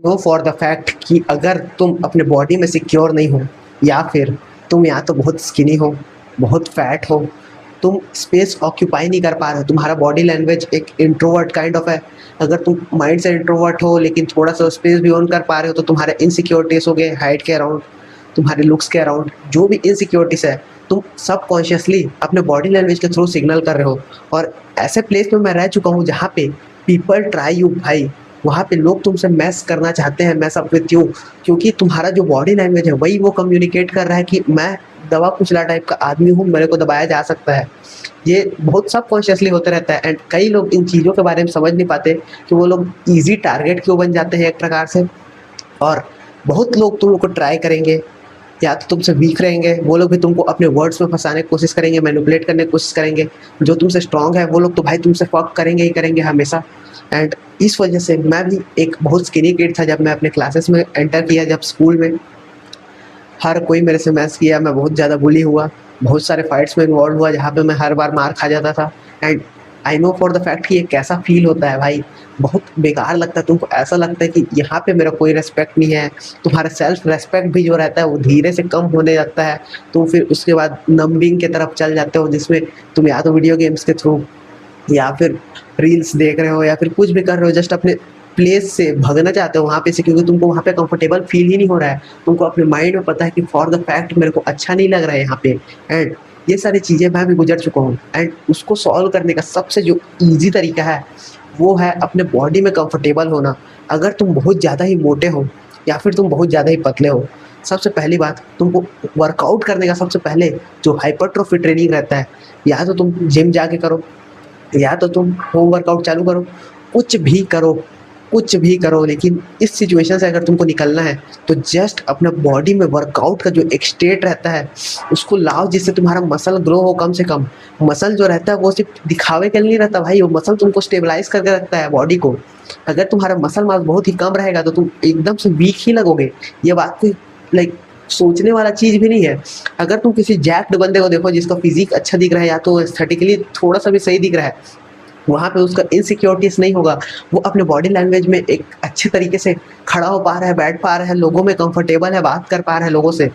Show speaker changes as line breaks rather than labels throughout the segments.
Know for the fact कि अगर तुम अपने बॉडी में सिक्योर नहीं हो, या फिर तुम या तो बहुत स्किनी हो, बहुत फैट हो, तुम स्पेस ऑक्यूपाई नहीं कर पा रहे हो, तुम्हारा बॉडी लैंग्वेज एक इंट्रोवर्ट काइंड ऑफ है। अगर तुम माइंड से इंट्रोवर्ट हो लेकिन थोड़ा सा स्पेस भी ओन कर पा रहे हो, तो तुम्हारे इनसिक्योरिटीज हो गए हाइट के अराउंड, तुम्हारे लुक्स के अराउंड, जो भी इनसिक्योरिटीज है, तुम सबकॉन्शियसली अपने बॉडी लैंग्वेज के थ्रू सिग्नल कर रहे हो। और ऐसे प्लेस में मैं रह चुका हूँ जहाँ पे पीपल ट्राई यू भाई, वहाँ पे लोग तुमसे मैस करना चाहते हैं, मैस अप विथ यू, क्योंकि तुम्हारा जो बॉडी लैंग्वेज है वही वो कम्युनिकेट कर रहा है कि मैं दवा कुचला टाइप का आदमी हूँ, मेरे को दबाया जा सकता है। ये बहुत सबकॉन्शियसली होते रहता है, एंड कई लोग इन चीज़ों के बारे में समझ नहीं पाते कि वो लोग ईजी टारगेट क्यों बन जाते हैं एक प्रकार से। और बहुत लोग तुम लोग को ट्राई करेंगे, या तो तुमसे वीक रहेंगे, वो लोग भी तुमको अपने वर्ड्स में फंसाने की कोशिश करेंगे, मैनिपुलेट करने की कोशिश करेंगे। जो तुमसे स्ट्रांग है वो लोग तो भाई तुमसे फक करेंगे ही करेंगे हमेशा। एंड इस वजह से मैं भी एक बहुत स्किनी किड था जब मैं अपने क्लासेस में एंटर किया, जब स्कूल में हर कोई मेरे से मैच किया, मैं बहुत ज़्यादा बुली हुआ, बहुत सारे फाइट्स में इन्वॉल्व हुआ जहाँ पे मैं हर बार मार खा जाता था। And I know for the fact कि ये कैसा फील होता है भाई, बहुत बेकार लगता है। तुमको ऐसा लगता है कि यहाँ पे मेरा कोई रेस्पेक्ट नहीं है, तुम्हारा सेल्फ रेस्पेक्ट भी जो रहता है वो धीरे से कम होने लगता है। तुम फिर उसके बाद नंबिंग की तरफ चल जाते हो, जिसमें तुम या तो वीडियो गेम्स के थ्रू, या फिर रील्स देख रहे हो, या फिर कुछ भी कर रहे हो, जस्ट अपने प्लेस से भगना चाहते हो वहाँ पे से, क्योंकि तुमको वहाँ पे कंफर्टेबल फील ही नहीं हो रहा है। तुमको अपने माइंड में पता है कि फॉर द फैक्ट मेरे को अच्छा नहीं लग रहा है यहाँ पे। एंड ये सारी चीज़ें मैं भी गुजर चुका हूँ, एंड उसको सॉल्व करने का सबसे जो ईजी तरीका है वो है अपने बॉडी में कंफर्टेबल होना। अगर तुम बहुत ज़्यादा ही मोटे हो, या फिर तुम बहुत ज़्यादा ही पतले हो, सबसे पहली बात तुमको वर्कआउट करने का सबसे पहले जो हाइपरट्रोफी ट्रेनिंग रहता है, या तो तुम जिम जाके करो, या तो तुम होम वर्कआउट चालू करो, कुछ भी करो, कुछ भी करो। लेकिन इस सिचुएशन से अगर तुमको निकलना है तो जस्ट अपना बॉडी में वर्कआउट का जो एक स्टेट रहता है उसको लाओ, जिससे तुम्हारा मसल ग्रो हो। कम से कम मसल जो रहता है वो सिर्फ दिखावे के लिए नहीं रहता भाई, वो मसल तुमको स्टेबलाइज करके रखता है बॉडी को। अगर तुम्हारा मसल मास बहुत ही कम रहेगा तो तुम एकदम से वीक ही लगोगे। ये बात कोई लाइक सोचने वाला चीज भी नहीं है। अगर तुम किसी जैक्ड बंदे को देखो जिसका फिजिक अच्छा दिख रहा है, या तो एस्थेटिकली थोड़ा सा भी सही दिख रहा है, वहाँ पे उसका इनसिक्योरिटीज नहीं होगा, वो अपने बॉडी लैंग्वेज में एक अच्छे तरीके से खड़ा हो पा रहा है, बैठ पा रहा है, लोगों में कंफर्टेबल है, बात कर पा रहा है लोगों से।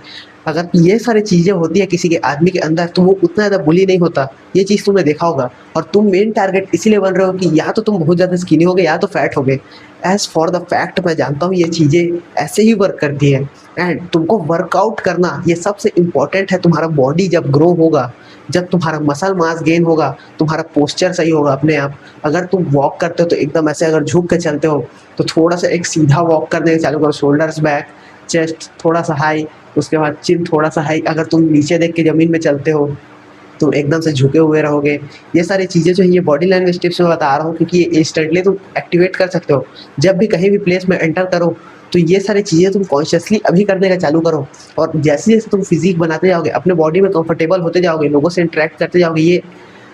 अगर ये सारी चीज़ें होती है किसी के आदमी के अंदर तो वो उतना ज़्यादा बुली नहीं होता। ये चीज़ तुमने देखा होगा। और तुम मेन टारगेट इसीलिए बन रहे हो कि या तो तुम बहुत ज़्यादा स्किनी हो गए, या तो फैट हो गए। एज फॉर द फैक्ट मैं जानता हूँ ये चीज़ें ऐसे ही वर्क करती है। एंड तुमको वर्कआउट करना ये सबसे इम्पॉर्टेंट है। तुम्हारा बॉडी जब ग्रो होगा, जब तुम्हारा मसल मास गेन होगा, तुम्हारा पोस्चर सही होगा अपने आप। अगर तुम वॉक करते हो तो एकदम ऐसे अगर झुक के चलते हो तो थोड़ा सा एक सीधा वॉक करने चालू करो, शोल्डर्स बैक, चेस्ट थोड़ा सा हाई, उसके बाद चिन थोड़ा सा हाई। अगर तुम नीचे देख के ज़मीन में चलते हो तुम एकदम से झुके हुए रहोगे। ये सारी चीज़ें जो है ये बॉडी लैंग्वेज टिप्स में बता रहा हूँ, क्योंकि ये इंस्टेंटली तुम एक्टिवेट कर सकते हो। जब भी कहीं भी प्लेस में एंटर करो तो ये सारी चीज़ें तुम कॉन्शियसली अभी करने का चालू करो। और जैसे जैसे तुम फिजिक बनाते जाओगे, अपने बॉडी में कंफर्टेबल होते जाओगे, लोगों से इंटरेक्ट करते जाओगे, ये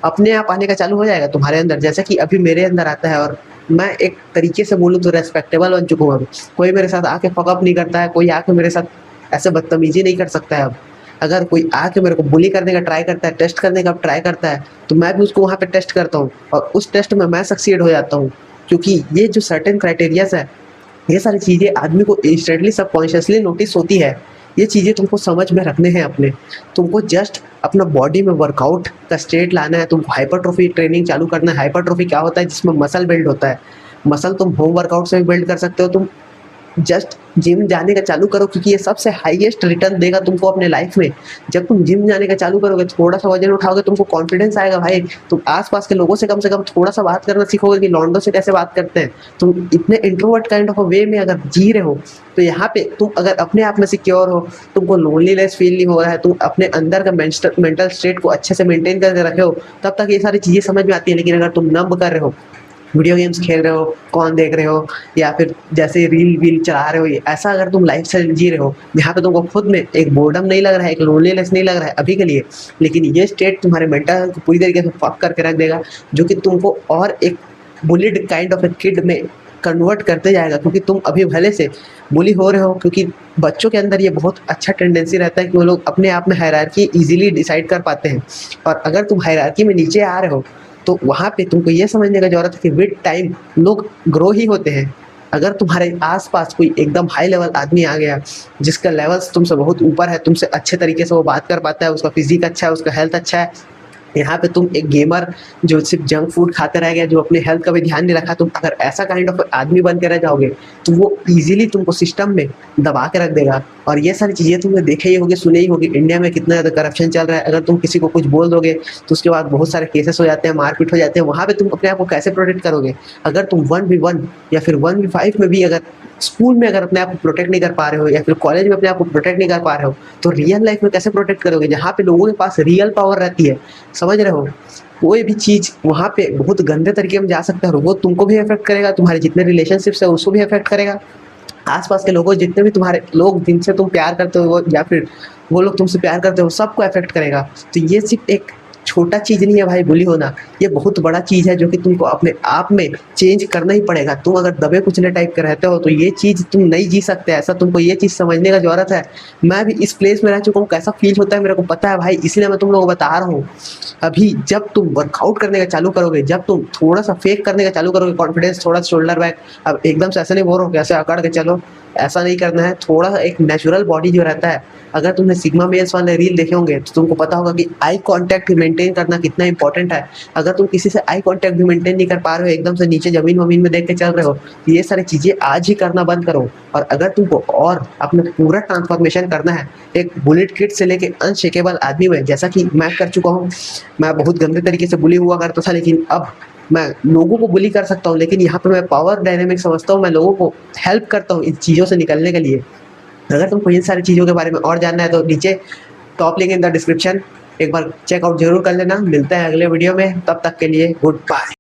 अपने आप आने का चालू हो जाएगा तुम्हारे अंदर, जैसा कि अभी मेरे अंदर आता है। और मैं एक तरीके से बोलूँ तो रेस्पेक्टेबल बन चुका हूँ अभी। कोई मेरे साथ आके फकअप नहीं करता है, कोई आके मेरे साथ ऐसे बदतमीजी नहीं कर सकता है अब। अगर कोई आके मेरे को बुली करने का ट्राई करता है, टेस्ट करने का ट्राई करता है, तो मैं भी उसको वहाँ पे टेस्ट करता हूँ, और उस टेस्ट में मैं सक्सीड हो जाता हूँ। क्योंकि ये जो सर्टेन क्राइटेरियाज है, ये सारी चीज़ें आदमी को इंस्टेंटली सबकॉन्शियसली नोटिस होती है। ये चीज़ें तुमको समझ में रखने हैं अपने। तुमको जस्ट अपना बॉडी में वर्कआउट का स्टेट लाना है, तुमको हाइपरट्रोफी ट्रेनिंग चालू करना है। हाइपरट्रोफी क्या होता है? जिसमें मसल बिल्ड होता है। मसल तुम होम वर्कआउट से भी बिल्ड कर सकते हो। तुम जस्ट जिम जाने का चालू करो, क्योंकि ये सबसे हाईएस्ट रिटर्न देगा तुमको अपने लाइफ में। जब तुम जिम जाने का चालू करोगे, थोड़ा सा वजन उठाओगे, तुमको कॉन्फिडेंस आएगा भाई। तुम आसपास के लोगों से कम थोड़ा सा बात करना सीखोगे कि लॉन्डो से कैसे बात करते हैं। तुम इतने इंट्रोवर्ट काइंड ऑफ वे में अगर जी रहे हो तो यहाँ पे तुम अगर अपने आप में सिक्योर हो, तुमको लोनलीनेस फील नहीं हो रहा है, तुम अपने अंदर का मेंटल स्टेट को अच्छे से मेंटेन करके रखे हो, तब तक ये सारी चीज़ें समझ में आती है। लेकिन अगर तुम नंब कर रहे हो, वीडियो गेम्स खेल रहे हो, कौन देख रहे हो, या फिर जैसे रील वील चला रहे हो, ऐसा अगर तुम लाइफ स्टाइल जी रहे हो जहाँ पे तुमको खुद में एक बोर्डम नहीं लग रहा है, एक लोनलीनेस नहीं लग रहा है अभी के लिए, लेकिन ये स्टेट तुम्हारे मेंटल हेल्थ को पूरी तरीके से फक करके रख देगा, जो कि तुमको और एक bullied kind of A kid में कन्वर्ट करते जाएगा। क्योंकि तुम अभी भले से बुली हो रहे हो, क्योंकि बच्चों के अंदर ये बहुत अच्छा टेंडेंसी रहता है कि वो लोग अपने आप में हायरार्की इजीली डिसाइड कर पाते हैं। और अगर तुम हायरार्की में नीचे आ रहे हो तो वहाँ पे तुमको ये समझने का ज़रूरत है कि विद टाइम लोग ग्रो ही होते हैं। अगर तुम्हारे आसपास कोई एकदम हाई लेवल आदमी आ गया जिसका लेवल्स तुमसे बहुत ऊपर है, तुमसे अच्छे तरीके से वो बात कर पाता है, उसका फिजिक अच्छा है, उसका हेल्थ अच्छा है, यहाँ पे तुम एक गेमर जो सिर्फ जंक फूड खाते रह गया, जो अपने हेल्थ का भी ध्यान नहीं रखा, तुम अगर ऐसा काइंड ऑफ आदमी बन के रह जाओगे तो वो इजीली तुमको सिस्टम में दबा के रख देगा। और ये सारी चीज़ें तुमने देखे ही होगी, सुने ही होगी, इंडिया में कितना ज़्यादा करप्शन चल रहा है। अगर तुम किसी को कुछ बोल दोगे तो उसके बाद बहुत सारे केसेस हो जाते हैं, मारपीट हो जाते हैं। वहाँ पे तुम अपने आप को कैसे प्रोटेक्ट करोगे? अगर तुम 1v1 या फिर 1v5 में भी अगर स्कूल में अगर अपने आप को प्रोटेक्ट नहीं कर पा रहे हो, या फिर कॉलेज में अपने आप को प्रोटेक्ट नहीं कर पा रहे हो, तो रियल लाइफ में कैसे प्रोटेक्ट करोगे, जहाँ पे लोगों के पास रियल पावर रहती है? समझ रहे हो? कोई भी चीज़ वहाँ पे बहुत गंदे तरीके में जा सकता है, और वो तुमको भी अफेक्ट करेगा, तुम्हारे जितने रिलेशनशिप्स है उसको भी अफेक्ट करेगा, आसपास के लोगों, जितने भी तुम्हारे लोग जिनसे तुम प्यार करते हो या फिर वो लोग तुमसे प्यार करते हो, सबको अफेक्ट करेगा। तो ये सिर्फ एक छोटा चीज़ नहीं है भाई बुली होना, ये बहुत बड़ा चीज़ है जो कि तुमको अपने आप में चेंज करना ही पड़ेगा। तुम अगर दबे कुचले टाइप के रहते हो तो ये चीज़ तुम नहीं जी सकते, ऐसा तुमको ये चीज़ समझने का ज़रूरत है। मैं भी इस प्लेस में रह चुका हूँ, कैसा फील होता है मेरे को पता है भाई, इसलिए मैं तुम लोगों को बता रहा हूँ। अभी जब तुम वर्कआउट करने का चालू करोगे, जब तुम थोड़ा सा फेक करने का चालू करोगे, कॉन्फिडेंस थोड़ा शोल्डर बैक, अब एकदम से ऐसा नहीं बोल रहा हूँ कि ऐसे अकड़ के चलो, ऐसा नहीं करना है। थोड़ा सा एक नेचुरल बॉडी जो रहता है, अगर तुमने सिग्मा मेल्स वाले रील देखे होंगे तो तुमको पता होगा कि आई कांटेक्ट मेंटेन करना कितना इंपॉर्टेंट है। अगर तुम किसी से आई कांटेक्ट भी मेंटेन नहीं कर पा रहे हो, एकदम से नीचे जमीन वमीन में देख के चल रहे हो, तो ये सारी चीज़ें आज ही करना बंद करो। और अगर तुमको और अपना पूरा ट्रांसफॉर्मेशन करना है एक बुलेट किट से लेके अनशेकेबल आदमी में, जैसा कि मैं कर चुका हूँ। मैं बहुत गंदे तरीके से बुली हुआ करता था, लेकिन अब मैं लोगों को बुली कर सकता हूँ, लेकिन यहाँ पे मैं पावर डायनेमिक समझता हूँ, मैं लोगों को हेल्प करता हूँ इन चीज़ों से निकलने के लिए। अगर तुमको इन सारी चीज़ों के बारे में और जानना है तो नीचे top link in the description, एक बार चेकआउट जरूर कर लेना। मिलते हैं अगले वीडियो में, तब तक के लिए गुड बाय।